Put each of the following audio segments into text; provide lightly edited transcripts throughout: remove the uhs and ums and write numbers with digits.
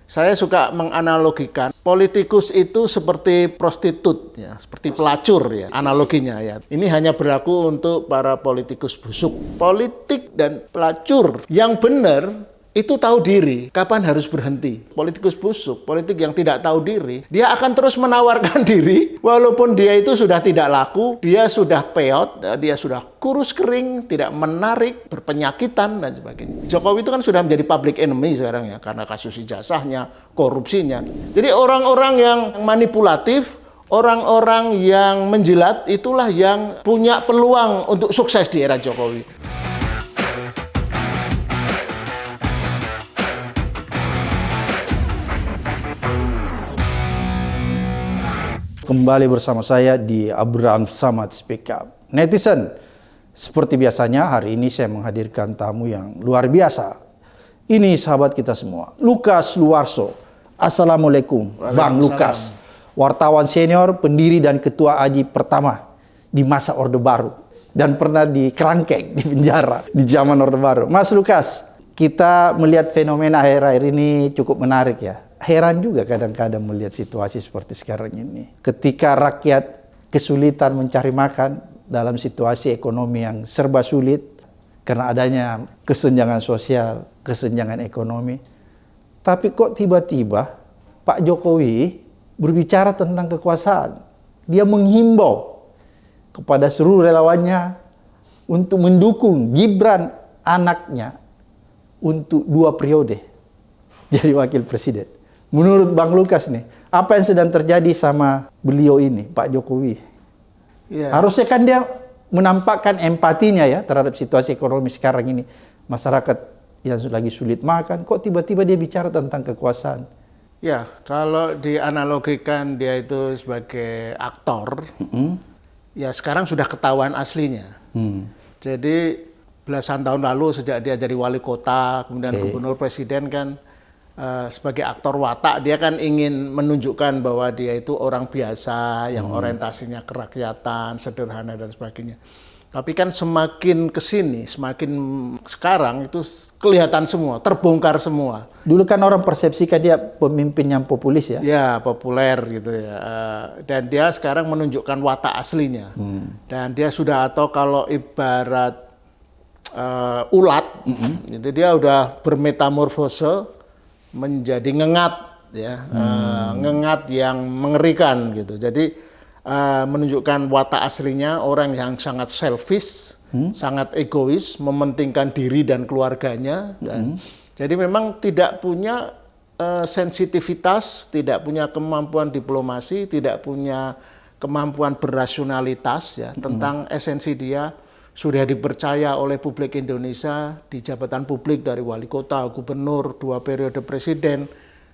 Saya suka menganalogikan politikus itu seperti prostitut, ya, seperti pelacur, ya, analoginya, ya. Ini hanya berlaku untuk para politikus busuk. Politik dan pelacur yang benar itu tahu diri, kapan harus berhenti. Politikus busuk, politik yang tidak tahu diri, dia akan terus menawarkan diri, walaupun dia itu sudah tidak laku, dia sudah peot, dia sudah kurus kering, tidak menarik, berpenyakitan, dan sebagainya. Jokowi itu kan sudah menjadi public enemy sekarang, ya, karena kasus ijazahnya, korupsinya. Jadi orang-orang yang manipulatif, orang-orang yang menjilat, itulah yang punya peluang untuk sukses di era Jokowi. Kembali bersama saya di Abraham Samad Speak Up. Netizen, seperti biasanya hari ini saya menghadirkan tamu yang luar biasa. Ini sahabat kita semua, Lukas Luarso. Assalamualaikum, Bang Lukas. Wartawan senior, pendiri dan ketua AJI pertama di masa Orde Baru. Dan pernah di kerangkeng, di penjara, di zaman Orde Baru. Mas Lukas, kita melihat fenomena akhir-akhir ini cukup menarik, ya. Heran juga kadang-kadang melihat situasi seperti sekarang ini. Ketika rakyat kesulitan mencari makan dalam situasi ekonomi yang serba sulit karena adanya kesenjangan sosial, kesenjangan ekonomi. Tapi kok tiba-tiba Pak Jokowi berbicara tentang kekuasaan. Dia menghimbau kepada seluruh relawannya untuk mendukung Gibran anaknya untuk 2 periode jadi wakil presiden. Menurut Bang Lukas nih, apa yang sedang terjadi sama beliau ini, Pak Jokowi? Ya. Harusnya kan dia menampakkan empatinya, ya, terhadap situasi ekonomi sekarang ini. Masyarakat yang lagi sulit makan, kok tiba-tiba dia bicara tentang kekuasaan? Ya, kalau dianalogikan dia itu sebagai aktor, ya sekarang sudah ketahuan aslinya. Jadi belasan tahun lalu sejak dia jadi wali kota, kemudian gubernur, presiden kan, sebagai aktor watak, dia kan ingin menunjukkan bahwa dia itu orang biasa yang orientasinya kerakyatan, sederhana dan sebagainya. Tapi kan semakin kesini, semakin sekarang itu kelihatan semua, terbongkar semua. Dulu kan orang persepsikan dia pemimpin yang populis, ya? Ya, populer gitu, ya. Dan dia sekarang menunjukkan watak aslinya. Dan dia sudah, atau kalau ibarat ulat, gitu, dia udah bermetamorfose menjadi ngengat, ya, ngengat yang mengerikan gitu. Jadi menunjukkan watak aslinya orang yang sangat selfish, sangat egois, mementingkan diri dan keluarganya. Jadi memang tidak punya sensitivitas, tidak punya kemampuan diplomasi, tidak punya kemampuan berasionalitas, ya, tentang esensi dia. Sudah dipercaya oleh publik Indonesia di jabatan publik dari wali kota, gubernur, 2 periode presiden.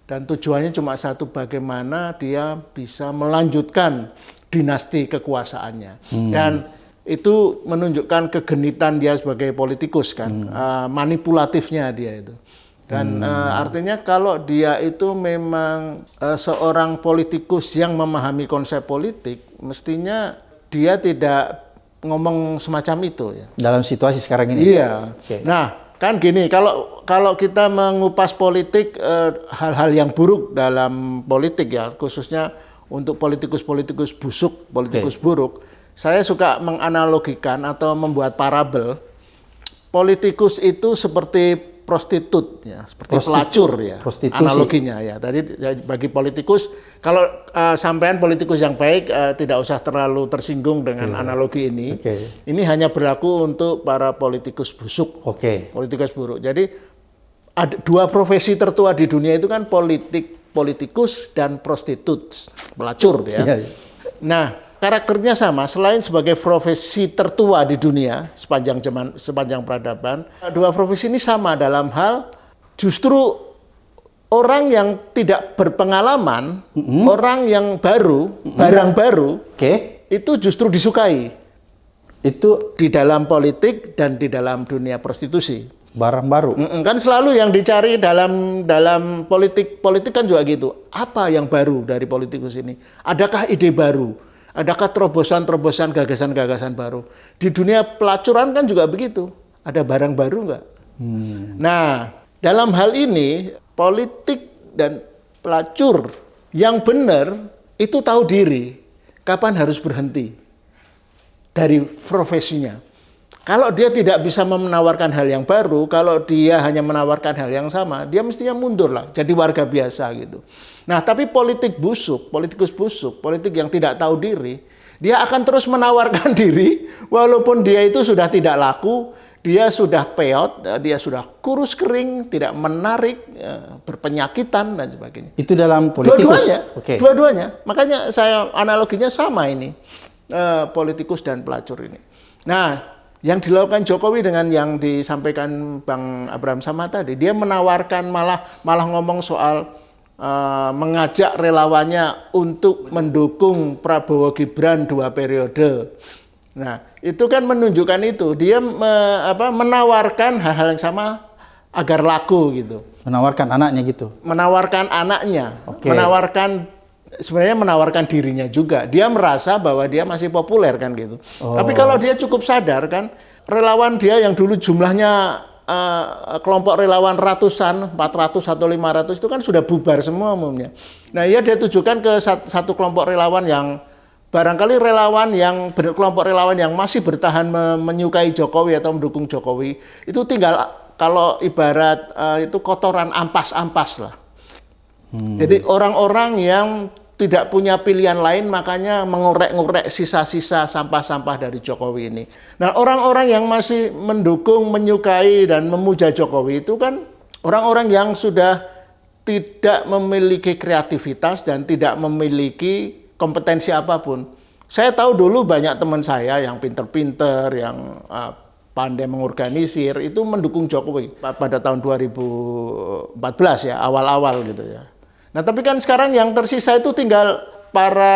Dan tujuannya cuma satu, bagaimana dia bisa melanjutkan dinasti kekuasaannya. Dan itu menunjukkan kegenitan dia sebagai politikus, kan, manipulatifnya dia itu. Dan artinya kalau dia itu memang seorang politikus yang memahami konsep politik, mestinya dia tidak ngomong semacam itu, ya. Dalam situasi sekarang ini. Iya. Nah, kan gini, kalau kita mengupas politik, hal-hal yang buruk dalam politik, ya, khususnya untuk politikus-politikus busuk, politikus buruk, saya suka menganalogikan atau membuat parabel. Politikus itu seperti prostitut, ya, seperti pelacur, ya, prostitusi. Analoginya, ya. Tadi bagi politikus, kalau sampean politikus yang baik, tidak usah terlalu tersinggung dengan analogi ini. Ini hanya berlaku untuk para politikus busuk, politikus buruk. Jadi ada 2 profesi tertua di dunia itu kan politikus dan prostitut, pelacur, ya. Nah, karakternya sama, selain sebagai profesi tertua di dunia sepanjang peradaban, 2 profesi ini sama dalam hal justru orang yang tidak berpengalaman, orang yang baru, barang baru, itu justru disukai. Itu di dalam politik dan di dalam dunia prostitusi. Barang baru. Kan selalu yang dicari dalam politik kan juga gitu. Apa yang baru dari politikus ini? Adakah ide baru? Adakah terobosan-terobosan, gagasan-gagasan baru? Di dunia pelacuran kan juga begitu. Ada barang baru nggak? Nah, dalam hal ini, politik dan pelacur yang benar itu tahu diri, kapan harus berhenti dari profesinya. Kalau dia tidak bisa menawarkan hal yang baru, kalau dia hanya menawarkan hal yang sama, dia mestinya mundur lah, jadi warga biasa gitu. Nah, tapi politikus busuk, politik yang tidak tahu diri, dia akan terus menawarkan diri, walaupun dia itu sudah tidak laku, dia sudah peot, dia sudah kurus kering, tidak menarik, berpenyakitan dan sebagainya. Itu dalam politikus. Dua-duanya. Makanya saya analoginya sama ini, politikus dan pelacur ini. Nah, yang dilakukan Jokowi dengan yang disampaikan Bang Abraham Samad tadi, dia menawarkan malah ngomong soal mengajak relawannya untuk mendukung Prabowo Gibran 2 periode. Nah, itu kan menunjukkan itu dia menawarkan hal-hal yang sama agar laku gitu. Menawarkan anaknya gitu. Menawarkan anaknya, Oke. Sebenarnya menawarkan dirinya juga. Dia merasa bahwa dia masih populer kan gitu. Oh. Tapi kalau dia cukup sadar kan, relawan dia yang dulu jumlahnya kelompok relawan ratusan, 400 atau 500 itu kan sudah bubar semua umumnya. Nah, dia tujukan ke satu kelompok relawan yang barangkali kelompok relawan yang masih bertahan menyukai Jokowi atau mendukung Jokowi, itu tinggal kalau ibarat itu kotoran ampas-ampas lah. Jadi orang-orang yang tidak punya pilihan lain, makanya mengorek-ngorek sisa-sisa sampah-sampah dari Jokowi ini. Nah, orang-orang yang masih mendukung, menyukai, dan memuja Jokowi itu kan orang-orang yang sudah tidak memiliki kreativitas dan tidak memiliki kompetensi apapun. Saya tahu dulu banyak teman saya yang pinter-pinter, yang pandai mengorganisir, itu mendukung Jokowi pada tahun 2014 ya, awal-awal gitu ya. Nah, tapi kan sekarang yang tersisa itu tinggal para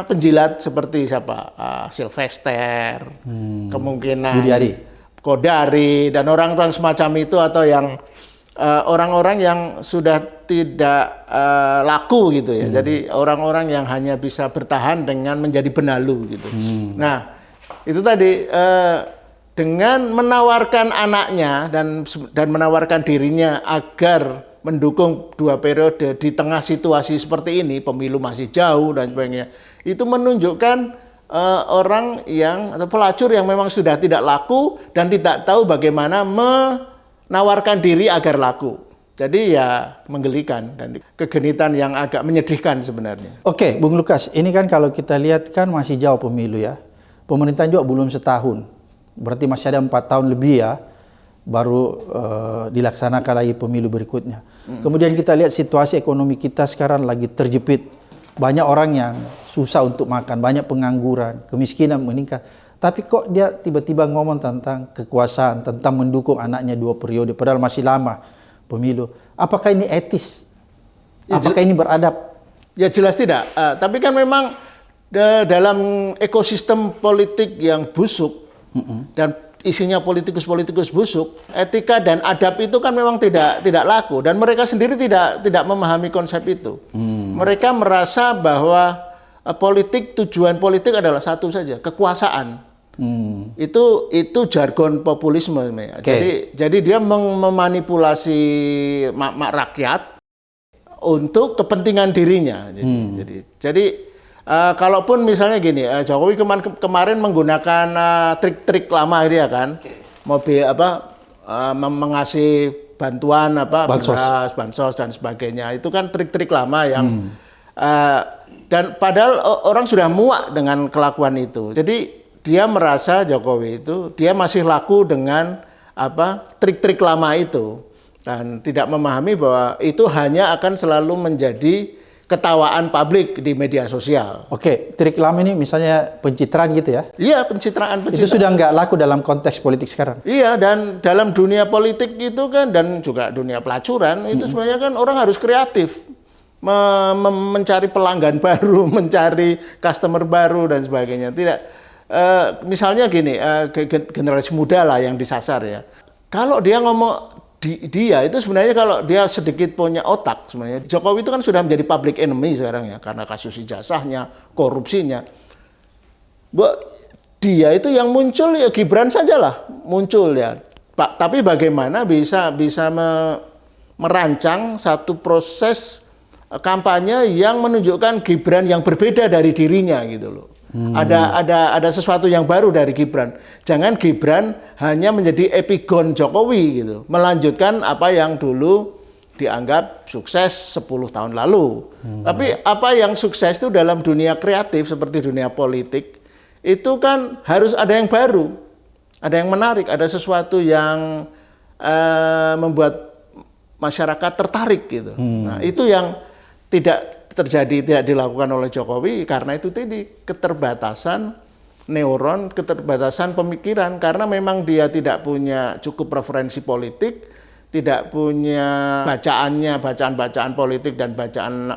penjilat seperti siapa? Sylvester, kemungkinan Kodari, dan orang-orang semacam itu, atau yang orang-orang yang sudah tidak laku gitu ya. Jadi orang-orang yang hanya bisa bertahan dengan menjadi benalu gitu. Nah, itu tadi dengan menawarkan anaknya dan menawarkan dirinya agar mendukung 2 periode di tengah situasi seperti ini, pemilu masih jauh dan sebagainya, itu menunjukkan orang yang atau pelacur yang memang sudah tidak laku dan tidak tahu bagaimana menawarkan diri agar laku. Jadi ya menggelikan dan kegenitan yang agak menyedihkan sebenarnya. Oke, Bung Lukas, ini kan kalau kita lihat kan masih jauh pemilu ya. Pemerintahan juga belum setahun, berarti masih ada 4 tahun lebih ya, baru dilaksanakan lagi pemilu berikutnya. Kemudian kita lihat situasi ekonomi kita sekarang lagi terjepit. Banyak orang yang susah untuk makan, banyak pengangguran, kemiskinan meningkat. Tapi kok dia tiba-tiba ngomong tentang kekuasaan, tentang mendukung anaknya 2 periode, padahal masih lama pemilu. Apakah ini etis? Apakah ini beradab? Ya jelas tidak. Tapi kan memang dalam ekosistem politik yang busuk dan isinya politikus-politikus busuk, etika dan adab itu kan memang tidak laku, dan mereka sendiri tidak memahami konsep itu. Mereka merasa bahwa tujuan politik adalah satu saja, kekuasaan. Itu jargon populisme. Jadi dia memanipulasi rakyat untuk kepentingan dirinya. Jadi kalaupun misalnya gini, Jokowi kemarin menggunakan trik-trik lama dia kan, mobil mengasih bantuan bansos dan sebagainya. Itu kan trik-trik lama yang dan padahal orang sudah muak dengan kelakuan itu. Jadi dia merasa Jokowi itu dia masih laku dengan trik-trik lama itu dan tidak memahami bahwa itu hanya akan selalu menjadi ketawaan publik di media sosial. Oke, trik lama ini misalnya pencitraan gitu ya? Iya, pencitraan. Itu sudah nggak laku dalam konteks politik sekarang? Iya, dan dalam dunia politik itu kan, dan juga dunia pelacuran, itu sebenarnya kan orang harus kreatif. Mencari pelanggan baru, mencari customer baru, dan sebagainya. Tidak, misalnya gini, generasi muda lah yang disasar ya. Kalau dia ngomong, dia itu sebenarnya kalau dia sedikit punya otak sebenarnya, Jokowi itu kan sudah menjadi public enemy sekarang ya, karena kasus ijazahnya, korupsinya. Dia itu yang muncul ya Gibran sajalah muncul ya. Tapi bagaimana bisa merancang satu proses kampanye yang menunjukkan Gibran yang berbeda dari dirinya gitu loh. Ada sesuatu yang baru dari Gibran. Jangan Gibran hanya menjadi epigon Jokowi gitu, melanjutkan apa yang dulu dianggap sukses 10 tahun lalu. Tapi apa yang sukses itu dalam dunia kreatif seperti dunia politik itu kan harus ada yang baru, ada yang menarik, ada sesuatu yang membuat masyarakat tertarik gitu. Nah, itu yang tidak terjadi, tidak dilakukan oleh Jokowi karena itu tadi keterbatasan neuron, keterbatasan pemikiran karena memang dia tidak punya cukup referensi politik, tidak punya bacaan politik dan bacaan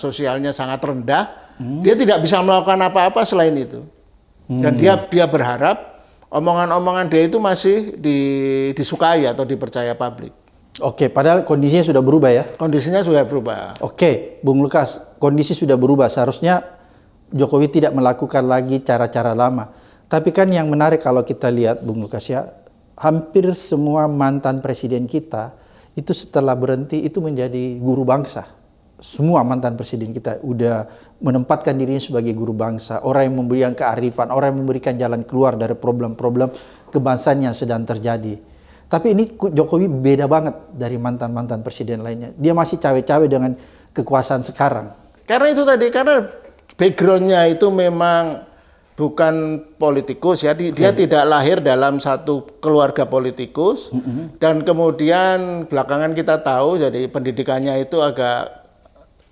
sosialnya sangat rendah. Dia tidak bisa melakukan apa-apa selain itu. Dan dia berharap omongan-omongan dia itu masih disukai atau dipercaya publik. Oke, padahal kondisinya sudah berubah ya? Kondisinya sudah berubah. Oke, Bung Lukas, kondisi sudah berubah. Seharusnya Jokowi tidak melakukan lagi cara-cara lama. Tapi kan yang menarik kalau kita lihat, Bung Lukas ya, hampir semua mantan presiden kita itu setelah berhenti itu menjadi guru bangsa. Semua mantan presiden kita udah menempatkan dirinya sebagai guru bangsa. Orang yang memberikan kearifan, orang yang memberikan jalan keluar dari problem-problem kebangsaan yang sedang terjadi. Tapi ini Jokowi beda banget dari mantan-mantan presiden lainnya. Dia masih cawe-cawe dengan kekuasaan sekarang. Karena itu tadi, karena background-nya itu memang bukan politikus ya. Dia tidak lahir dalam satu keluarga politikus. Dan kemudian belakangan kita tahu jadi pendidikannya itu agak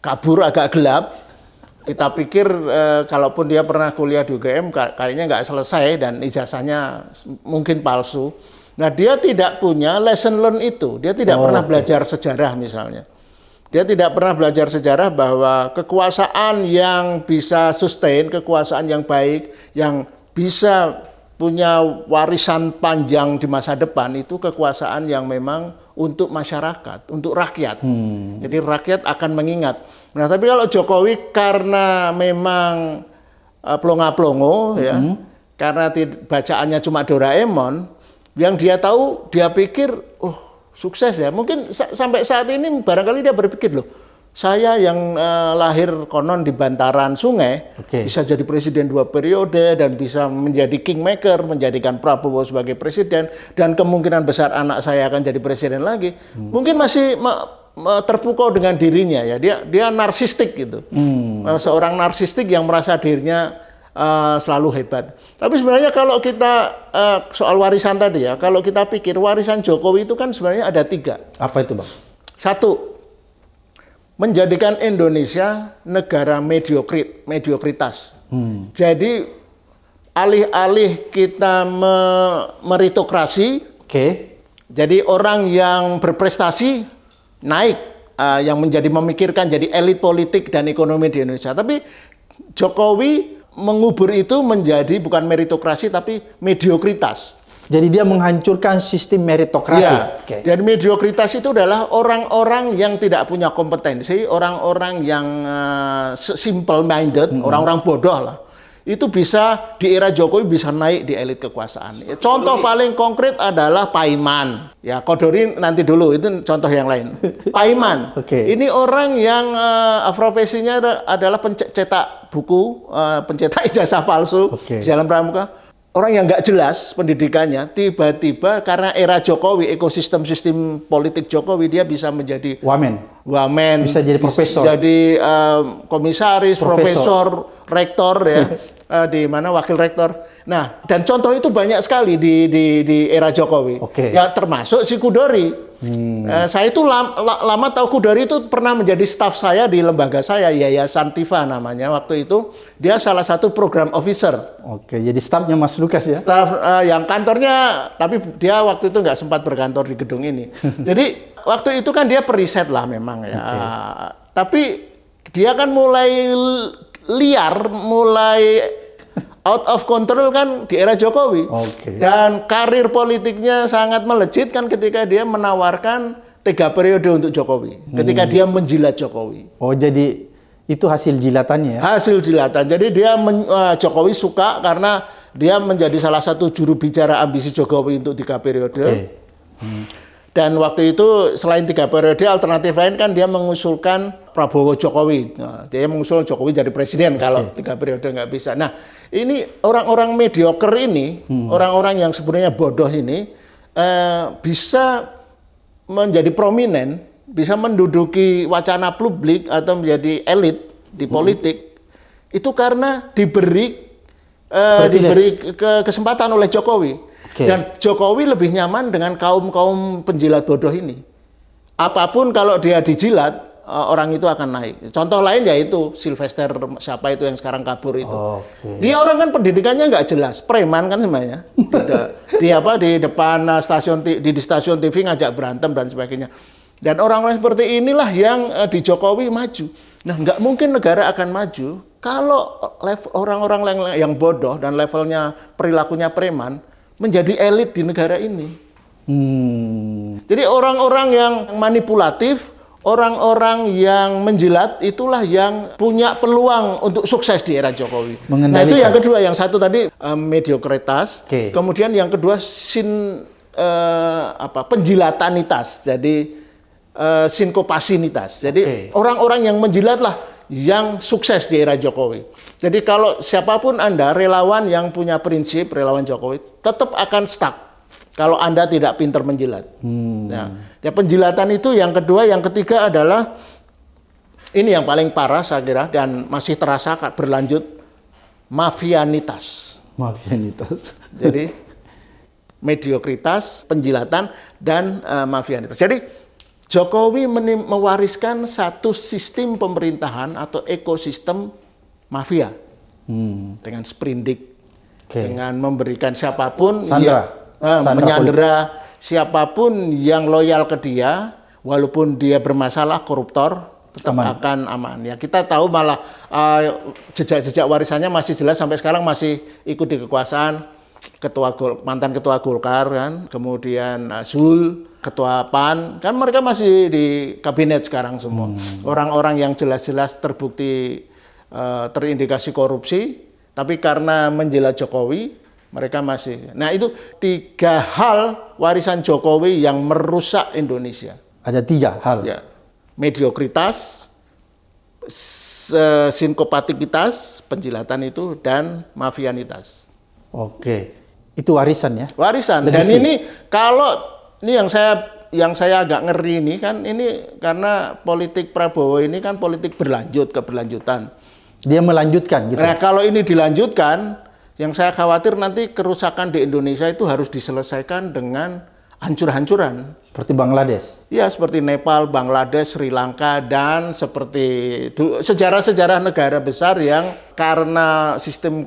kabur, agak gelap. Kita pikir kalaupun dia pernah kuliah di UGM kayaknya nggak selesai dan ijazahnya mungkin palsu. Nah, dia tidak punya lesson learn itu. Dia tidak pernah belajar sejarah misalnya. Dia tidak pernah belajar sejarah bahwa kekuasaan yang bisa sustain, kekuasaan yang baik, yang bisa punya warisan panjang di masa depan itu kekuasaan yang memang untuk masyarakat, untuk rakyat. Jadi rakyat akan mengingat. Nah, tapi kalau Jokowi karena memang plonga-plongo ya, karena bacaannya cuma Doraemon, yang dia tahu, dia pikir, oh sukses ya. Mungkin sampai saat ini barangkali dia berpikir, loh, saya yang lahir konon di bantaran sungai, bisa jadi presiden 2 periode dan bisa menjadi kingmaker, menjadikan Prabowo sebagai presiden, dan kemungkinan besar anak saya akan jadi presiden lagi. Mungkin masih terpukau dengan dirinya ya. Dia narsistik gitu. Seorang narsistik yang merasa dirinya selalu hebat. Tapi sebenarnya kalau kita soal warisan tadi ya, kalau kita pikir warisan Jokowi itu kan sebenarnya ada 3. Apa itu, Bang? 1, menjadikan Indonesia negara mediokritas. Jadi alih-alih kita meritokrasi, jadi orang yang berprestasi naik, yang menjadi memikirkan jadi elit politik dan ekonomi di Indonesia. Tapi Jokowi mengubur itu menjadi bukan meritokrasi tapi mediokritas. Jadi dia menghancurkan sistem meritokrasi. Ya, dan mediokritas itu adalah orang-orang yang tidak punya kompetensi, orang-orang yang simple minded, orang-orang bodoh lah. Itu bisa di era Jokowi bisa naik di elit kekuasaan. Contoh paling konkret adalah Paiman. Ya, Kodori nanti dulu, itu contoh yang lain. Paiman. Ini orang yang profesinya adalah pencetak buku, pencetak ijazah palsu di Jalan Pramuka. Orang yang nggak jelas pendidikannya, tiba-tiba karena era Jokowi, ekosistem politik Jokowi, dia bisa menjadi wamen, bisa jadi profesor, jadi komisaris, profesor, rektor ya, di mana wakil rektor. Nah, dan contoh itu banyak sekali di era Jokowi. Ya termasuk si Kudori. Saya itu lama tahu Kudori itu pernah menjadi staf saya di lembaga saya, Yayasan Tifa namanya waktu itu. Dia salah satu program officer. Jadi stafnya Mas Lukas ya? Staf yang kantornya, tapi dia waktu itu nggak sempat berkantor di gedung ini. Jadi waktu itu kan dia periset lah memang ya. Tapi dia kan mulai liar, mulai out of control kan di era Jokowi. Dan karir politiknya sangat melejit kan ketika dia menawarkan 3 periode untuk Jokowi. Ketika dia menjilat Jokowi. Jadi itu hasil jilatannya ya? Hasil jilatan. Jadi dia Jokowi suka karena dia menjadi salah satu juru bicara ambisi Jokowi untuk 3 periode. Dan waktu itu selain 3 periode, alternatif lain kan dia mengusulkan Prabowo Jokowi. Nah, dia mengusul Jokowi jadi presiden kalau 3 periode nggak bisa. Nah, ini orang-orang mediocre ini, orang-orang yang sebenarnya bodoh ini bisa menjadi prominen, bisa menduduki wacana publik atau menjadi elit di politik itu karena diberi kesempatan oleh Jokowi. Dan Jokowi lebih nyaman dengan kaum penjilat bodoh ini. Apapun kalau dia dijilat, orang itu akan naik. Contoh lain yaitu Sylvester, siapa itu yang sekarang kabur itu. Dia orang kan pendidikannya nggak jelas, preman kan semuanya. Di depan stasiun TV ngajak berantem dan sebagainya. Dan orang-orang seperti inilah yang di Jokowi maju. Nah, nggak mungkin negara akan maju kalau orang-orang yang bodoh dan levelnya perilakunya preman menjadi elit di negara ini. Jadi orang-orang yang manipulatif, orang-orang yang menjilat, itulah yang punya peluang untuk sukses di era Jokowi. Nah itu yang kedua, yang satu tadi mediokritas, kemudian yang kedua penjilatanitas, jadi sinkopasinitas. Jadi orang-orang yang menjilatlah yang sukses di era Jokowi. Jadi kalau siapapun Anda, relawan yang punya prinsip, relawan Jokowi, tetap akan stuck kalau Anda tidak pintar menjilat. Nah, ya penjilatan itu yang kedua. Yang ketiga adalah, ini yang paling parah saya kira, dan masih terasa berlanjut, mafianitas. Mafianitas. Jadi, mediokritas, penjilatan, dan mafianitas. Jadi, Jokowi mewariskan satu sistem pemerintahan atau ekosistem mafia dengan sprindik, dengan memberikan siapapun menyandera siapapun yang loyal ke dia, walaupun dia bermasalah koruptor tetap akan aman. Ya kita tahu malah jejak-jejak warisannya masih jelas sampai sekarang, masih ikut di kekuasaan. Mantan ketua Golkar kan, kemudian Zul, ketua PAN, kan mereka masih di kabinet sekarang semua. Orang-orang yang jelas-jelas terbukti terindikasi korupsi, tapi karena menjilat Jokowi, mereka masih. Nah itu 3 hal warisan Jokowi yang merusak Indonesia. Ada 3 hal. Ya. Mediokritas, sinkopatikitas, penjilatan itu, dan mafianitas. Itu warisan ya? Warisan. Dan ini yang saya agak ngeri ini kan, ini karena politik Prabowo ini kan politik keberlanjutan. Dia melanjutkan gitu. Nah, kalau ini dilanjutkan, yang saya khawatir nanti kerusakan di Indonesia itu harus diselesaikan dengan hancur-hancuran. Seperti Bangladesh? Ya, seperti Nepal, Bangladesh, Sri Lanka, dan seperti sejarah-sejarah negara besar yang karena sistem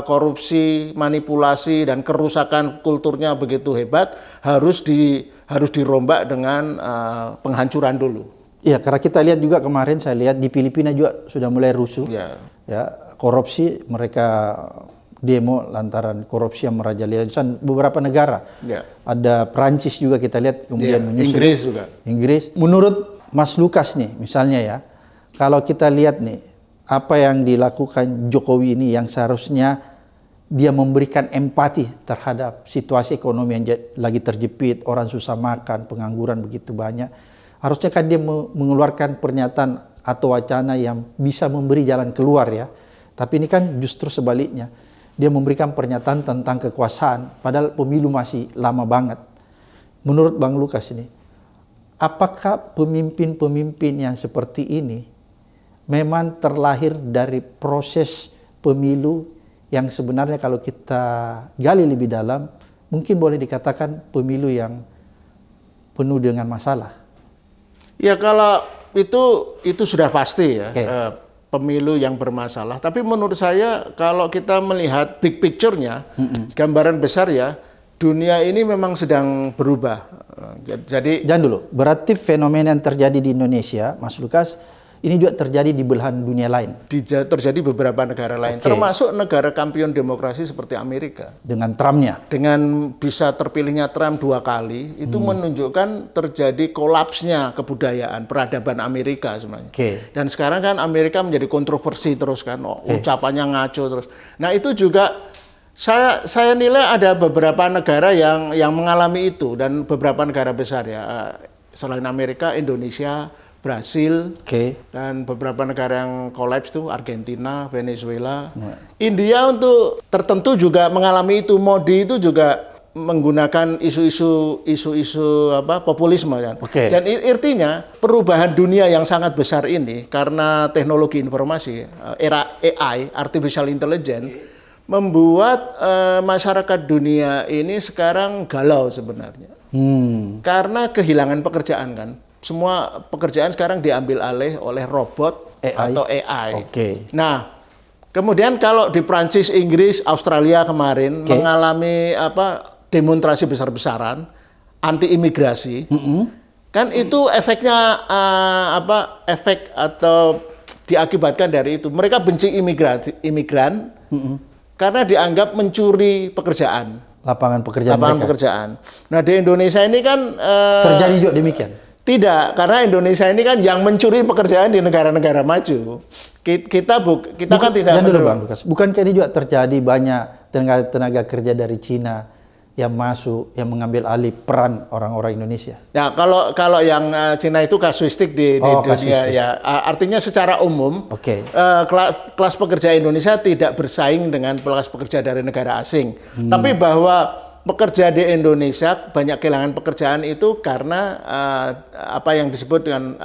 korupsi, manipulasi, dan kerusakan kulturnya begitu hebat, harus dirombak dengan penghancuran dulu. Iya, karena kita lihat juga kemarin, saya lihat di Filipina juga sudah mulai rusuh. Ya, korupsi, mereka demo lantaran korupsi yang merajalela di sana. Beberapa negara, ada Perancis juga kita lihat, kemudian menyusul. Inggris juga. Inggris. Menurut Mas Lukas nih, misalnya ya, kalau kita lihat nih, apa yang dilakukan Jokowi ini yang seharusnya dia memberikan empati terhadap situasi ekonomi yang lagi terjepit, orang susah makan, pengangguran begitu banyak. Harusnya kan dia mengeluarkan pernyataan atau wacana yang bisa memberi jalan keluar ya. Tapi ini kan justru sebaliknya. Dia memberikan pernyataan tentang kekuasaan, padahal pemilu masih lama banget. Menurut Bang Lukas ini, apakah pemimpin-pemimpin yang seperti ini memang terlahir dari proses pemilu yang sebenarnya kalau kita gali lebih dalam, mungkin boleh dikatakan pemilu yang penuh dengan masalah? Ya kalau itu sudah pasti ya. Pemilu yang bermasalah. Tapi menurut saya kalau kita melihat big picture-nya, gambaran besar ya, dunia ini memang sedang berubah. Jadi jangan dulu, berarti fenomena yang terjadi di Indonesia, Mas Lukas, ini juga terjadi di belahan dunia lain. Terjadi beberapa negara lain, termasuk negara kampion demokrasi seperti Amerika. Dengan Trump-nya? Dengan bisa terpilihnya Trump 2 kali, itu menunjukkan terjadi kolapsnya kebudayaan, peradaban Amerika sebenarnya. Dan sekarang kan Amerika menjadi kontroversi terus kan, ucapannya ngaco terus. Nah itu juga Saya nilai ada beberapa negara yang mengalami itu dan beberapa negara besar ya. Selain Amerika, Indonesia, Brasil, dan beberapa negara yang kolaps tuh Argentina, Venezuela, India untuk tertentu juga mengalami itu. Modi itu juga menggunakan isu-isu populisme kan. Dan artinya perubahan dunia yang sangat besar ini karena teknologi informasi, era AI, artificial intelligence, membuat masyarakat dunia ini sekarang galau sebenarnya. Karena kehilangan pekerjaan kan. Semua pekerjaan sekarang diambil alih oleh robot atau AI. Nah, kemudian kalau di Prancis, Inggris, Australia kemarin mengalami demonstrasi besar-besaran anti imigrasi, kan itu efeknya efek atau diakibatkan dari itu. Mereka benci imigran karena dianggap mencuri pekerjaan. Lapangan pekerjaan. Nah, di Indonesia ini kan terjadi juga demikian. Tidak, karena Indonesia ini kan yang mencuri pekerjaan di negara-negara maju. Kita kan tidak. Jangan dulu Bang Lukas. Bukankah ini juga terjadi banyak tenaga kerja dari Cina yang masuk, yang mengambil alih peran orang-orang Indonesia? Ya, kalau yang Cina itu kasuistik di dunia ya. Artinya secara umum, kelas pekerja Indonesia tidak bersaing dengan kelas pekerja dari negara asing. Tapi bahwa pekerja di Indonesia banyak kehilangan pekerjaan itu karena apa yang disebut dengan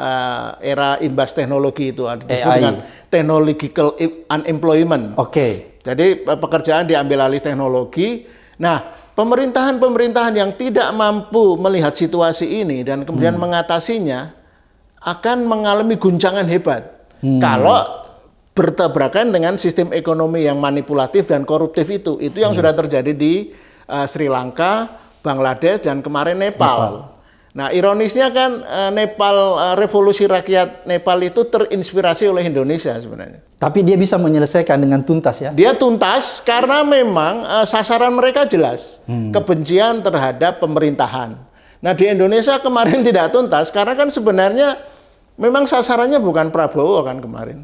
era imbas teknologi itu, disebut dengan technological unemployment. Jadi pekerjaan diambil alih teknologi. Nah, pemerintahan yang tidak mampu melihat situasi ini dan kemudian mengatasinya akan mengalami guncangan hebat. Kalau bertabrakan dengan sistem ekonomi yang manipulatif dan koruptif itu yang sudah terjadi di Sri Lanka, Bangladesh, dan kemarin Nepal. Nah, ironisnya kan revolusi rakyat Nepal itu terinspirasi oleh Indonesia sebenarnya. Tapi dia bisa menyelesaikan dengan tuntas ya? Dia tuntas karena memang sasaran mereka jelas. Kebencian terhadap pemerintahan. Nah, di Indonesia kemarin tidak tuntas karena kan sebenarnya memang sasarannya bukan Prabowo kan kemarin.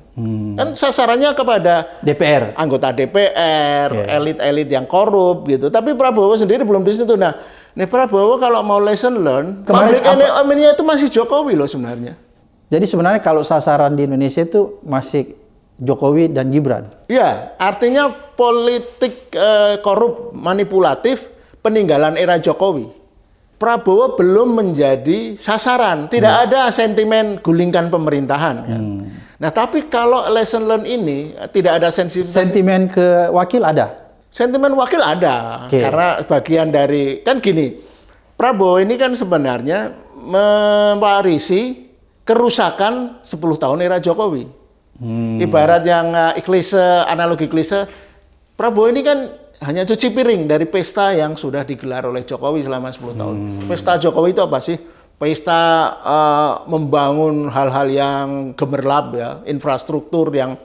Kan sasarannya kepada DPR, anggota DPR, elit-elit yang korup gitu. Tapi Prabowo sendiri belum di situ. Nah, Prabowo kalau mau lesson learn, public enemy-nya itu masih Jokowi loh sebenarnya. Jadi sebenarnya kalau sasaran di Indonesia itu masih Jokowi dan Gibran. Iya, artinya politik korup, manipulatif, peninggalan era Jokowi. Prabowo belum menjadi sasaran, tidak ada sentimen gulingkan pemerintahan. Nah, tapi kalau lesson learn ini tidak ada sentimen ke wakil ada. Sentimen wakil ada, karena bagian dari kan gini, Prabowo ini kan sebenarnya mewarisi kerusakan 10 tahun era Jokowi. Ibarat yang analogi klise, Prabowo ini kan hanya cuci piring dari pesta yang sudah digelar oleh Jokowi selama 10 tahun. Pesta Jokowi itu apa sih? Pesta membangun hal-hal yang gemerlap ya, infrastruktur yang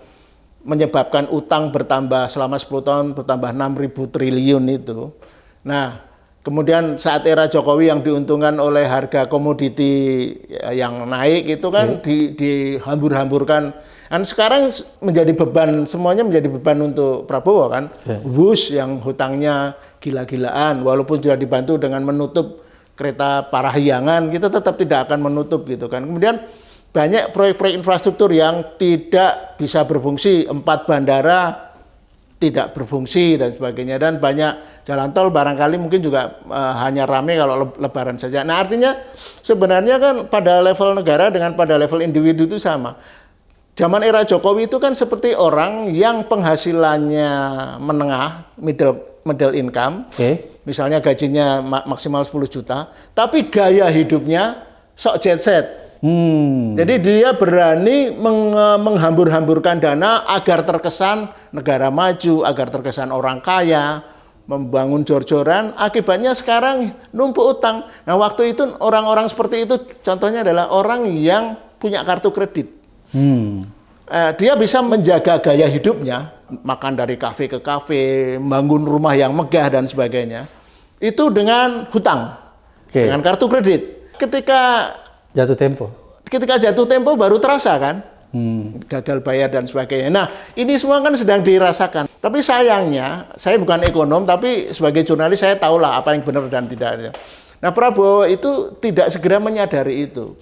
menyebabkan utang bertambah selama 10 tahun bertambah 6.000 triliun itu. Nah, kemudian saat era Jokowi yang diuntungkan oleh harga komoditi yang naik itu kan dihambur-hamburkan. Dan sekarang menjadi beban, semuanya menjadi beban untuk Prabowo kan. Wush yang hutangnya gila-gilaan, walaupun sudah dibantu dengan menutup kereta Parahyangan, kita tetap tidak akan menutup gitu kan. Kemudian banyak proyek-proyek infrastruktur yang tidak bisa berfungsi, 4 bandara tidak berfungsi dan sebagainya, dan banyak jalan tol barangkali mungkin juga hanya ramai kalau lebaran saja. Nah, artinya sebenarnya kan pada level negara dengan pada level individu itu sama. Zaman era Jokowi itu kan seperti orang yang penghasilannya menengah, middle income, misalnya gajinya maksimal 10 juta, tapi gaya hidupnya sok jet set. Jadi dia berani menghambur-hamburkan dana agar terkesan negara maju, agar terkesan orang kaya, membangun jor-joran, akibatnya sekarang numpuk utang. Nah, waktu itu orang-orang seperti itu contohnya adalah orang yang punya kartu kredit. Dia bisa menjaga gaya hidupnya, makan dari kafe ke kafe, bangun rumah yang megah dan sebagainya, itu dengan hutang, dengan kartu kredit. Ketika jatuh tempo baru terasa kan. gagal bayar dan sebagainya. Nah, ini semua kan sedang dirasakan. Tapi sayangnya, saya bukan ekonom, tapi sebagai jurnalis saya tahulah apa yang benar dan tidak. Nah, Prabowo itu tidak segera menyadari itu.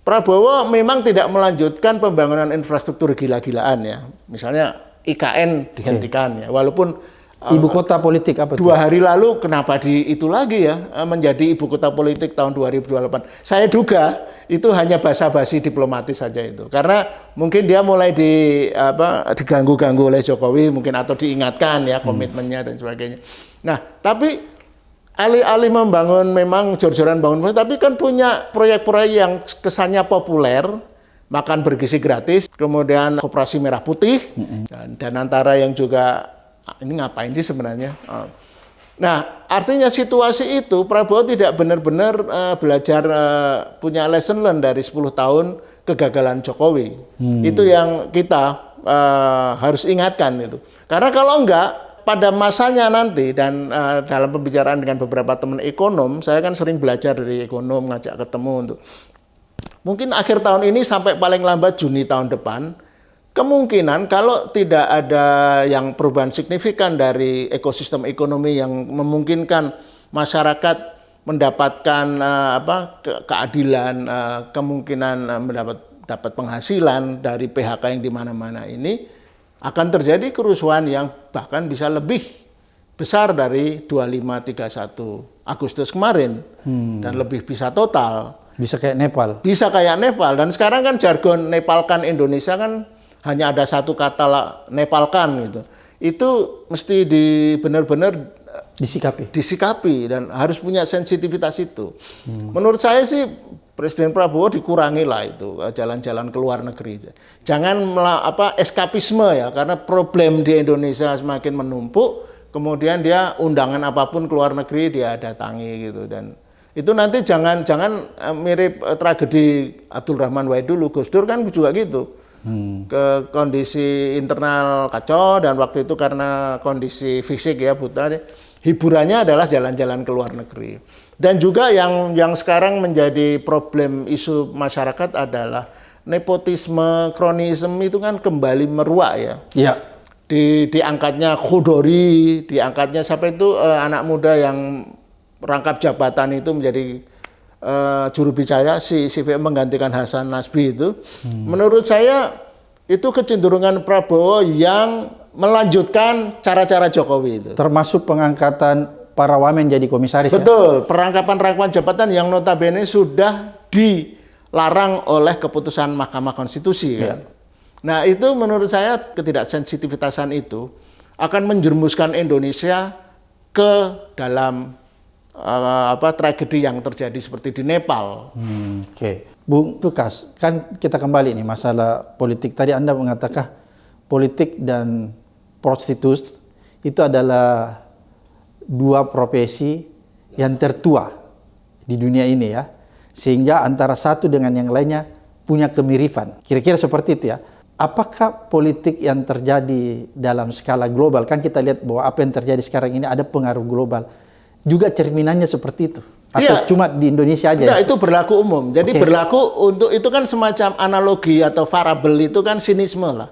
Prabowo memang tidak melanjutkan pembangunan infrastruktur gila-gilaan ya. Misalnya IKN dihentikan ya, walaupun ibu kota politik apa itu? 2 hari lalu kenapa itu lagi ya menjadi ibu kota politik tahun 2028. Saya duga itu hanya basa-basi diplomatis saja itu. Karena mungkin dia mulai diganggu-ganggu oleh Jokowi mungkin atau diingatkan ya komitmennya dan sebagainya. Nah, tapi alih-alih membangun memang jor-joran bangun, tapi kan punya proyek-proyek yang kesannya populer, makan bergizi gratis, kemudian koperasi merah putih dan antara yang juga ini ngapain sih sebenarnya? Nah, artinya situasi itu Prabowo tidak benar-benar belajar punya lesson learned dari 10 tahun kegagalan Jokowi. Itu yang kita harus ingatkan itu. Karena kalau enggak, pada masanya nanti dan dalam pembicaraan dengan beberapa teman ekonom, saya kan sering belajar dari ekonom, ngajak ketemu untuk mungkin akhir tahun ini sampai paling lambat Juni tahun depan, kemungkinan kalau tidak ada yang perubahan signifikan dari ekosistem ekonomi yang memungkinkan masyarakat mendapatkan keadilan, kemungkinan dapat penghasilan dari PHK yang di mana-mana ini, akan terjadi kerusuhan yang bahkan bisa lebih besar dari 25-31 Agustus kemarin dan lebih bisa total. Bisa kayak Nepal. Bisa kayak Nepal, dan sekarang kan jargon Nepalkan Indonesia kan hanya ada satu kata Nepalkan gitu. Itu mesti benar-benar disikapi dan harus punya sensitivitas itu. Menurut saya sih Presiden Prabowo dikurangi lah itu jalan-jalan ke luar negeri. Jangan eskapisme ya, karena problem di Indonesia semakin menumpuk, kemudian dia undangan apapun ke luar negeri dia datangi gitu. Dan itu nanti jangan mirip tragedi Abdul Rahman Wahid dulu, Gus Dur kan juga gitu. Ke kondisi internal kacau dan waktu itu karena kondisi fisik ya buta, hiburannya adalah jalan-jalan ke luar negeri. Dan juga yang sekarang menjadi problem isu masyarakat adalah nepotisme, kronisme itu kan kembali meruak ya. Iya. Diangkatnya Khudori, diangkatnya siapa itu anak muda yang rangkap jabatan itu menjadi juru bicara si VM menggantikan Hasan Nasbi itu. Menurut saya itu kecenderungan Prabowo yang melanjutkan cara-cara Jokowi itu. Termasuk pengangkatan para wamen jadi komisaris. Betul, perangkapan-rangkapan jabatan yang notabene sudah dilarang oleh keputusan Mahkamah Konstitusi kan. Nah, itu menurut saya ketidaksensitivitasan itu akan menjerumuskan Indonesia ke dalam tragedi yang terjadi seperti di Nepal. Oke. Bung Lukas, kan kita kembali nih masalah politik. Tadi Anda mengatakan politik dan prostitusi itu adalah dua profesi yang tertua di dunia ini ya. Sehingga antara satu dengan yang lainnya punya kemiripan. Kira-kira seperti itu ya. Apakah politik yang terjadi dalam skala global, kan kita lihat bahwa apa yang terjadi sekarang ini ada pengaruh global, juga cerminannya seperti itu? Atau cuma di Indonesia aja? Enggak, itu berlaku umum. Jadi berlaku untuk, itu kan semacam analogi atau variabel itu kan sinisme lah.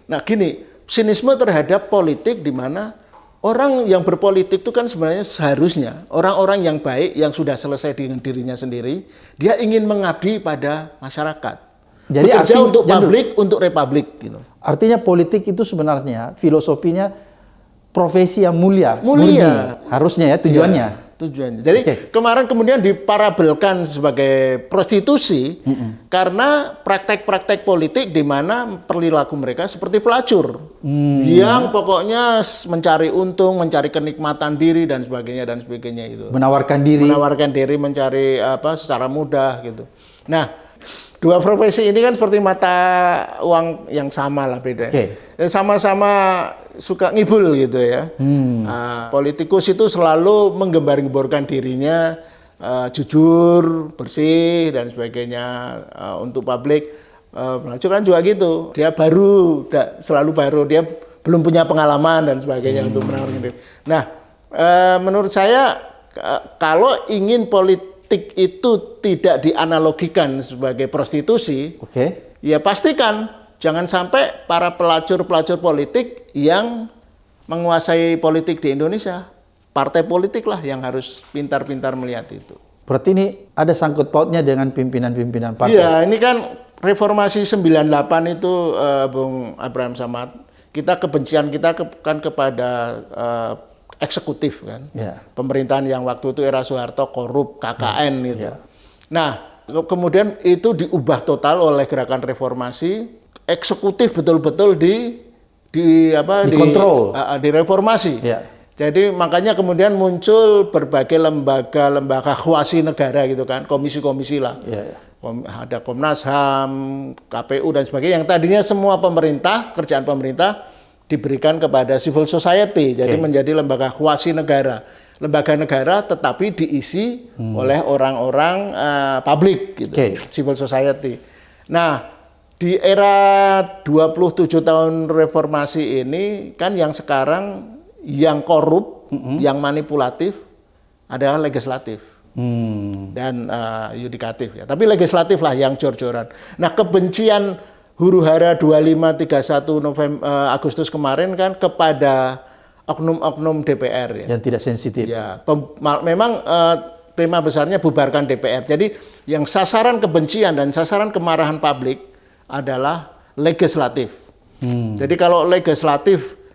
Nah gini, sinisme terhadap politik di mana orang yang berpolitik itu kan sebenarnya seharusnya orang-orang yang baik, yang sudah selesai dengan dirinya sendiri, dia ingin mengabdi pada masyarakat. Jadi bekerja untuk publik, untuk republik gitu. Artinya politik itu sebenarnya filosofinya profesi yang mulia. Murni, harusnya ya tujuannya. Ya, tujuannya. Jadi kemarin kemudian diparabelkan sebagai prostitusi karena praktek-praktek politik di mana perilaku mereka seperti pelacur. Yang pokoknya mencari untung, mencari kenikmatan diri dan sebagainya itu. Menawarkan diri mencari secara mudah gitu. Nah, dua profesi ini kan seperti mata uang yang sama lah beda. Sama-sama suka ngibul gitu ya. Politikus itu selalu menggembar-gemborkan dirinya jujur, bersih dan sebagainya untuk publik. Pelacur kan juga gitu. Dia selalu baru, dia belum punya pengalaman dan sebagainya untuk menawarkan diri. Nah, menurut saya kalau ingin politik itu tidak dianalogikan sebagai prostitusi, ya pastikan jangan sampai para pelacur-pelacur politik yang menguasai politik di Indonesia. Partai politik lah yang harus pintar-pintar melihat itu. Berarti ini ada sangkut pautnya dengan pimpinan-pimpinan partai? Iya, ini kan reformasi 98 itu, Bung Abraham Samad, kebencian kita kan kepada eksekutif kan. Yeah. Pemerintahan yang waktu itu era Soeharto korup, KKN gitu. Yeah. Nah, kemudian itu diubah total oleh gerakan reformasi, eksekutif betul-betul dikontrol, direformasi. Yeah. Jadi makanya kemudian muncul berbagai lembaga kuasi negara gitu kan, komisi-komisi lah. Yeah. Ada Komnas HAM, KPU dan sebagainya. Yang tadinya semua kerjaan pemerintah diberikan kepada civil society. Jadi menjadi lembaga kuasi negara. Lembaga negara tetapi diisi oleh orang-orang publik gitu, civil society. Nah, di era 27 tahun reformasi ini kan yang sekarang yang korup, yang manipulatif adalah legislatif dan yudikatif ya. Tapi legislatif lah yang jor-joran. Nah, kebencian huru-hara 25-31 Agustus kemarin kan kepada oknum-oknum DPR ya. Yang tidak sensitif. Ya, memang tema besarnya bubarkan DPR. Jadi yang sasaran kebencian dan sasaran kemarahan publik adalah legislatif. Jadi kalau legislatif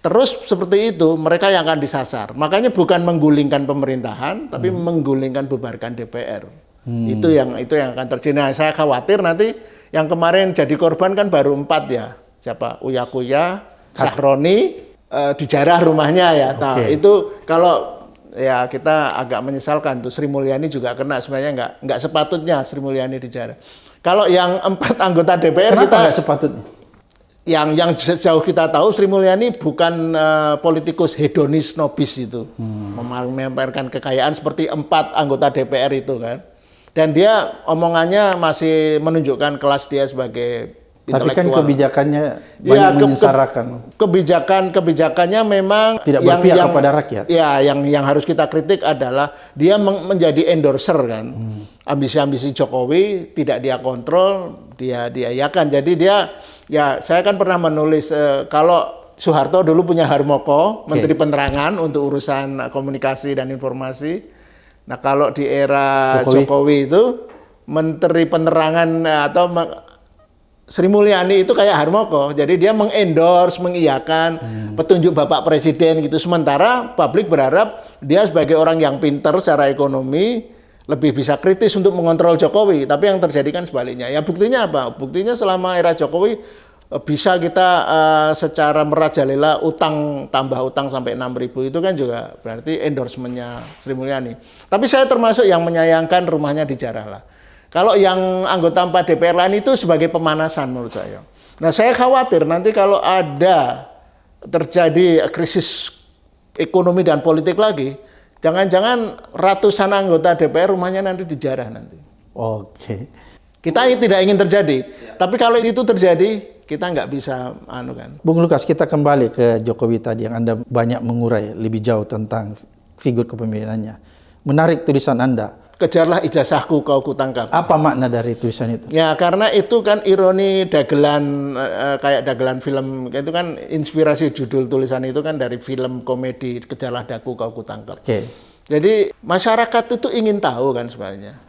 terus seperti itu, mereka yang akan disasar. Makanya bukan menggulingkan pemerintahan, tapi menggulingkan bubarkan DPR. Itu yang akan terjadi. Nah, saya khawatir nanti yang kemarin jadi korban kan baru 4 ya. Siapa? Uya Kuya, Sahroni, dijarah rumahnya ya. Nah, itu kalau ya kita agak menyesalkan tuh. Sri Mulyani juga kena, sebenarnya nggak sepatutnya Sri Mulyani dijarah. Kalau yang 4 anggota DPR kenapa nggak sepatutnya? Yang sejauh kita tahu Sri Mulyani bukan politikus hedonis nobis itu, memamerkan kekayaan seperti 4 anggota DPR itu kan, dan dia omongannya masih menunjukkan kelas dia sebagai intelektual. Tapi kan kebijakannya banyak menyengsarakan. Kebijakannya memang tidak berpihak kepada rakyat. Ya, yang harus kita kritik adalah dia menjadi endorser kan. Ambisi-ambisi Jokowi tidak dia kontrol, dia iayakan. Jadi dia, ya saya kan pernah menulis kalau Soeharto dulu punya Harmoko, Menteri Penerangan untuk urusan komunikasi dan informasi. Nah, kalau di era Jokowi itu Menteri Penerangan atau Sri Mulyani itu kayak Harmoko, jadi dia mengendorse, mengiyakan petunjuk Bapak Presiden gitu. Sementara publik berharap dia sebagai orang yang pintar secara ekonomi lebih bisa kritis untuk mengontrol Jokowi. Tapi yang terjadi kan sebaliknya. Ya buktinya apa? Buktinya selama era Jokowi bisa kita secara merajalela tambah utang sampai 6.000 itu kan juga berarti endorsementnya Sri Mulyani. Tapi saya termasuk yang menyayangkan rumahnya dijarah lah. Kalau yang anggota 4 DPR lain itu sebagai pemanasan menurut saya. Nah, saya khawatir nanti kalau ada terjadi krisis ekonomi dan politik lagi, jangan-jangan ratusan anggota DPR rumahnya nanti dijarah nanti. Oke. Kita tidak ingin terjadi. Tapi kalau itu terjadi, kita nggak bisa kan. Bung Lukas, kita kembali ke Jokowi tadi yang Anda banyak mengurai lebih jauh tentang figur kepemimpinannya. Menarik tulisan Anda. Kejarlah ijazahku kau kutangkap. Apa makna dari tulisan itu? Ya karena itu kan ironi dagelan, kayak dagelan film. Itu kan inspirasi judul tulisan itu kan dari film komedi Kejarlah daku kau kutangkap. Jadi masyarakat itu ingin tahu kan sebenarnya.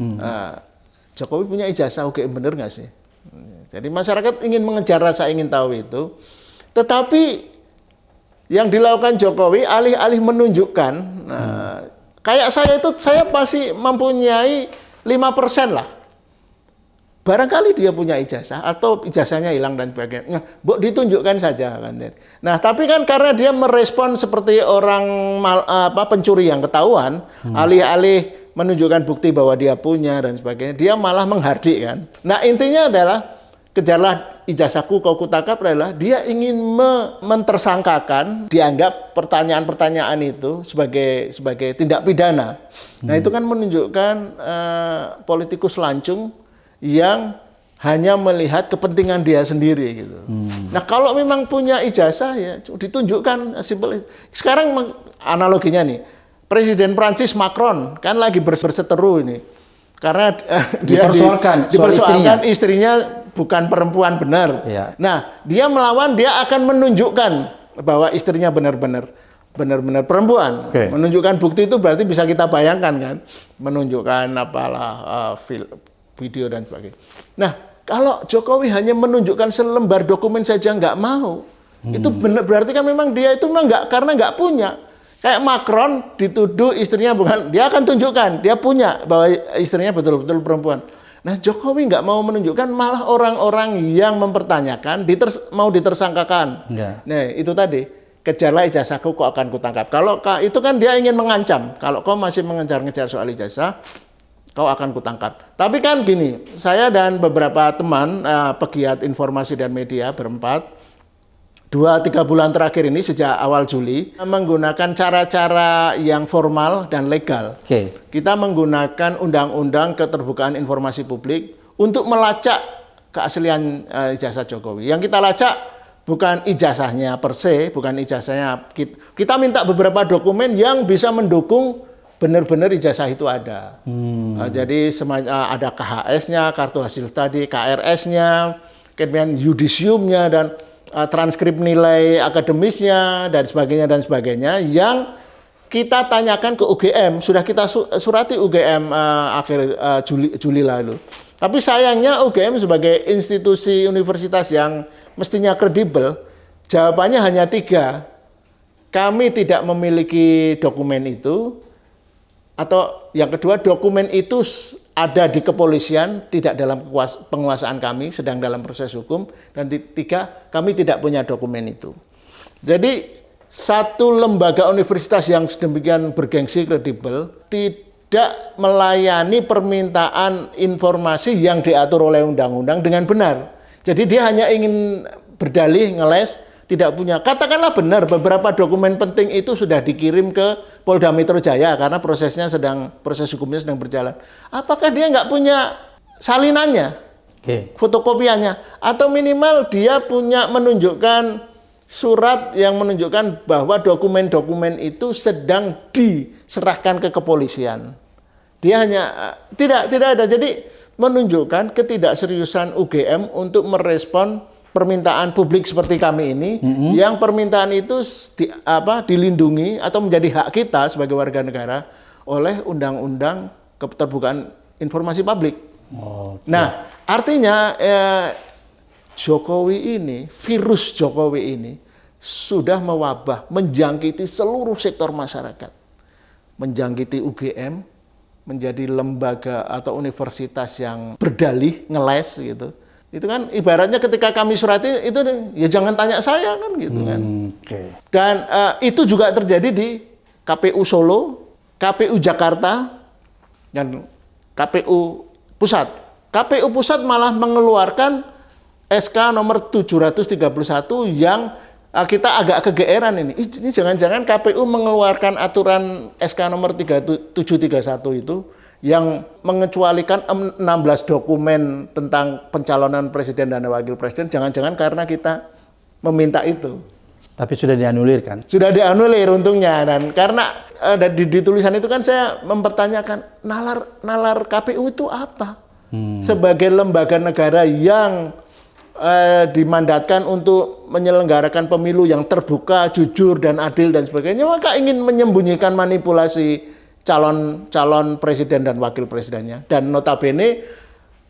Jokowi punya ijazah UGM bener nggak sih? Jadi masyarakat ingin mengejar rasa ingin tahu itu. Tetapi yang dilakukan Jokowi alih-alih menunjukkan kayak saya pasti mempunyai 5% lah. Barangkali dia punya ijazah atau ijazahnya hilang dan sebagainya. Ditunjukkan saja kan. Nah, tapi kan karena dia merespon seperti orang pencuri yang ketahuan, alih-alih menunjukkan bukti bahwa dia punya dan sebagainya, dia malah menghardik kan. Nah, intinya adalah kejarlah ijazahku kau kutangkap adalah dia ingin mentersangkakan, dianggap pertanyaan-pertanyaan itu sebagai tindak pidana. Nah, itu kan menunjukkan politikus lancung yang hanya melihat kepentingan dia sendiri gitu. Nah, kalau memang punya ijazah ya ditunjukkan simpel. Sekarang analoginya nih, Presiden Prancis Macron kan lagi berseteru ini. Karena Dipersoalkan soal dipersoalkan istrinya bukan perempuan benar. Ya. Nah, dia melawan, dia akan menunjukkan bahwa istrinya benar-benar perempuan. Oke. Menunjukkan bukti itu berarti bisa kita bayangkan kan, menunjukkan apalah video dan sebagainya. Nah, kalau Jokowi hanya menunjukkan selembar dokumen saja nggak mau, itu benar berarti kan memang dia itu memang nggak, karena nggak punya. Kayak Macron dituduh istrinya bukan, dia akan tunjukkan dia punya bahwa istrinya betul-betul perempuan. Nah, Jokowi nggak mau menunjukkan, malah orang-orang yang mempertanyakan mau ditersangkakan. Ya. Nah, itu tadi, kejarlah ijazahku kok akan kutangkap. Kalau itu kan dia ingin mengancam, kalau kau masih mengejar-ngejar soal ijazah, kau akan kutangkap. Tapi kan gini, saya dan beberapa teman pegiat informasi dan media berempat, 2-3 bulan terakhir ini sejak awal Juli menggunakan cara-cara yang formal dan legal. Oke. Kita menggunakan Undang-Undang Keterbukaan Informasi Publik untuk melacak keaslian ijazah Jokowi. Yang kita lacak bukan ijazahnya per se, bukan ijazahnya. Kita minta beberapa dokumen yang bisa mendukung benar-benar ijazah itu ada. Jadi ada KHS-nya, kartu hasil tadi, KRS-nya, kemudian yudisiumnya, dan transkrip nilai akademisnya dan sebagainya yang kita tanyakan ke UGM. Sudah kita surati UGM akhir Juli lalu. Tapi sayangnya UGM sebagai institusi universitas yang mestinya kredibel, jawabannya hanya 3. Kami tidak memiliki dokumen itu, atau yang kedua, dokumen itu ada di kepolisian, tidak dalam penguasaan kami, sedang dalam proses hukum. Dan 3, kami tidak punya dokumen itu. Jadi satu lembaga universitas yang sedemikian bergengsi, kredibel, tidak melayani permintaan informasi yang diatur oleh undang-undang dengan benar. Jadi dia hanya ingin berdalih, ngeles, tidak punya. Katakanlah benar beberapa dokumen penting itu sudah dikirim ke Polda Metro Jaya karena proses hukumnya sedang berjalan. Apakah dia nggak punya salinannya, fotokopiannya, atau minimal dia punya menunjukkan surat yang menunjukkan bahwa dokumen-dokumen itu sedang diserahkan ke kepolisian. Dia hanya tidak ada. Jadi menunjukkan ketidakseriusan UGM untuk merespon permintaan publik seperti kami ini, yang permintaan itu dilindungi atau menjadi hak kita sebagai warga negara oleh Undang-Undang Keterbukaan Informasi Publik. Nah, artinya Jokowi ini, virus Jokowi ini sudah mewabah, menjangkiti seluruh sektor masyarakat, menjangkiti UGM, menjadi lembaga atau universitas yang berdalih, ngeles gitu. Itu kan ibaratnya ketika kami surati itu, ya jangan tanya saya kan gitu kan. Dan itu juga terjadi di KPU Solo, KPU Jakarta, dan KPU Pusat. KPU Pusat malah mengeluarkan SK nomor 731 yang kita agak kegeeran ini. Ini jangan-jangan KPU mengeluarkan aturan SK nomor 731 itu yang mengecualikan 16 dokumen tentang pencalonan presiden dan wakil presiden, jangan-jangan karena kita meminta itu. Tapi sudah dianulir kan? Sudah dianulir untungnya, dan karena di tulisan itu kan saya mempertanyakan nalar KPU itu apa? Sebagai lembaga negara yang dimandatkan untuk menyelenggarakan pemilu yang terbuka, jujur dan adil dan sebagainya, maka ingin menyembunyikan manipulasi calon presiden dan wakil presidennya. Dan notabene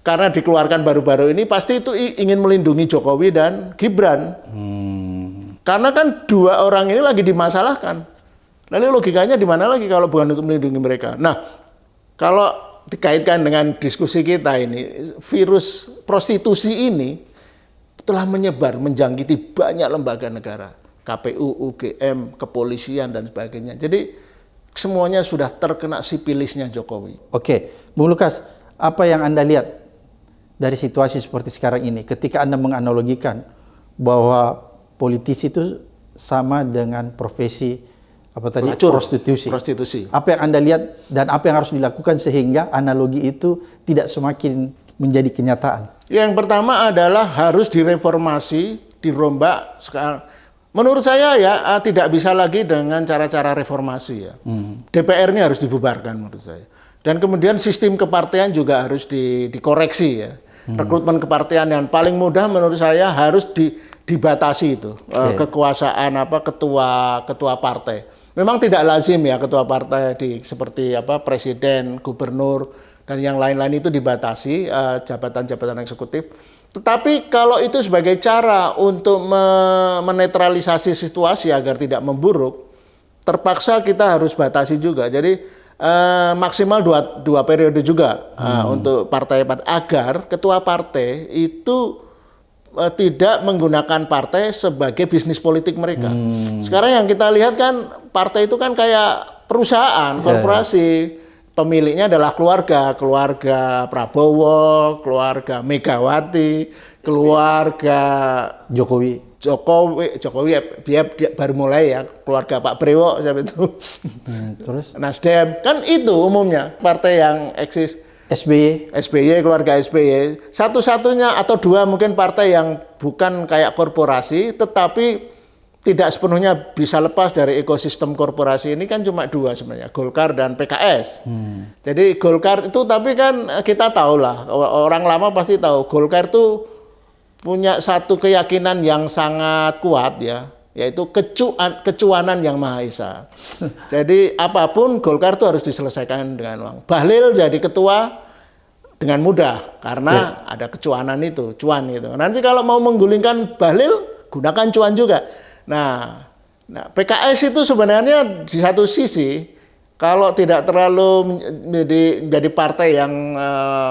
karena dikeluarkan baru-baru ini pasti itu ingin melindungi Jokowi dan Gibran. Karena kan 2 orang ini lagi dimasalahkan. Lalu logikanya di mana lagi kalau bukan untuk melindungi mereka? Nah, kalau dikaitkan dengan diskusi kita ini, virus prostitusi ini telah menyebar, menjangkiti banyak lembaga negara, KPU, UGM, kepolisian dan sebagainya. Jadi semuanya sudah terkena sipilisnya Jokowi. Oke, Bung Lukas, apa yang Anda lihat dari situasi seperti sekarang ini ketika Anda menganalogikan bahwa politisi itu sama dengan profesi prostitusi. Apa yang Anda lihat dan apa yang harus dilakukan sehingga analogi itu tidak semakin menjadi kenyataan? Yang pertama adalah harus direformasi, dirombak sekarang. Menurut saya ya tidak bisa lagi dengan cara-cara reformasi ya. DPR ini harus dibubarkan menurut saya. Dan kemudian sistem kepartean juga harus dikoreksi ya. Rekrutmen kepartean yang paling mudah menurut saya harus dibatasi itu kekuasaan ketua partai. Memang tidak lazim ya ketua partai seperti presiden, gubernur dan yang lain-lain itu dibatasi jabatan-jabatan eksekutif. Tetapi kalau itu sebagai cara untuk menetralisasi situasi agar tidak memburuk, terpaksa kita harus batasi juga. Jadi maksimal dua periode juga untuk partai agar ketua partai itu tidak menggunakan partai sebagai bisnis politik mereka. Sekarang yang kita lihat kan partai itu kan kayak perusahaan, korporasi. Pemiliknya adalah keluarga Prabowo, keluarga Megawati, keluarga Jokowi dia baru mulai ya, keluarga Pak Brewo siapa itu. Terus Nasdem kan itu umumnya partai yang eksis. SBY, keluarga SBY. Satu-satunya atau dua mungkin partai yang bukan kayak korporasi tetapi tidak sepenuhnya bisa lepas dari ekosistem korporasi ini kan cuma dua sebenarnya, Golkar dan PKS. Jadi Golkar itu tapi kan kita tahu lah, orang lama pasti tahu Golkar itu punya satu keyakinan yang sangat kuat ya, yaitu kecuanan yang Maha Esa. Jadi apapun Golkar itu harus diselesaikan dengan uang. Bahlil jadi ketua dengan mudah karena ada kecuanan itu, cuan itu. Nanti kalau mau menggulingkan Bahlil gunakan cuan juga. Nah PKS itu sebenarnya di satu sisi kalau tidak terlalu menjadi partai yang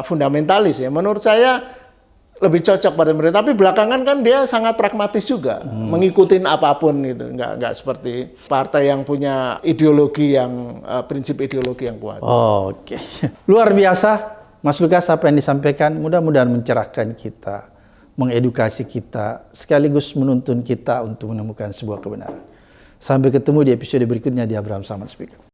fundamentalis ya, menurut saya lebih cocok pada mereka. Tapi belakangan kan dia sangat pragmatis juga, mengikutin apapun gitu, nggak seperti partai yang punya ideologi yang prinsip ideologi yang kuat. Oke, luar biasa, Mas Lukas apa yang disampaikan. Mudah-mudahan mencerahkan kita, mengedukasi kita, sekaligus menuntun kita untuk menemukan sebuah kebenaran. Sampai ketemu di episode berikutnya di Abraham Samad Speak Up.